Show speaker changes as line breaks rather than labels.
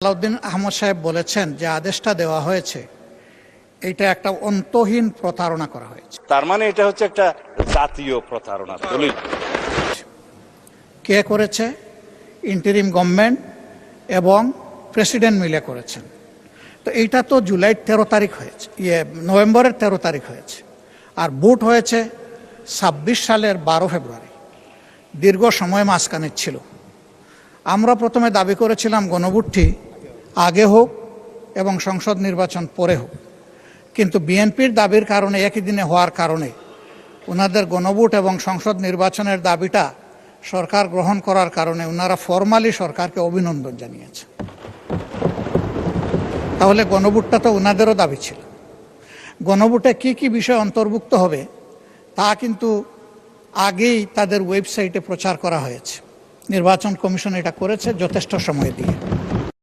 আলাউদ্দিন আহমদ সাহেব বলেছেন যে আদেশটা দেওয়া হয়েছে এটা একটা অন্তহীন প্রতারণা করা হয়েছে।
তার মানে এটা হচ্ছে একটা জাতীয় প্রতারণা দলিল।
কে করেছে? ইন্টারিম গভর্নমেন্ট এবং প্রেসিডেন্ট মিলে করেছেন। তো এইটা তো জুলাই 13 তারিখ হয়েছে, নভেম্বরের 13 তারিখ হয়েছে, আর ভোট হয়েছে 26 সালের 12 ফেব্রুয়ারি। দীর্ঘ সময় মাঝখানে ছিল। আমরা প্রথমে দাবি করেছিলাম গণভোটটি আগে হোক এবং সংসদ নির্বাচন পরে হোক, কিন্তু বিএনপির দাবির কারণে একই দিনে হওয়ার কারণে ওনাদের গণভোট এবং সংসদ নির্বাচনের দাবিটা সরকার গ্রহণ করার কারণে ওনারা ফরমালি সরকারকে অভিনন্দন জানিয়েছে। তাহলে গণভোটটা তো ওনাদেরও দাবি ছিল। গণভোটে কি কি বিষয় অন্তর্ভুক্ত হবে তা কিন্তু আগেই তাদের ওয়েবসাইটে প্রচার করা হয়েছে। নির্বাচন কমিশন এটা করেছে যথেষ্ট সময় দিয়ে।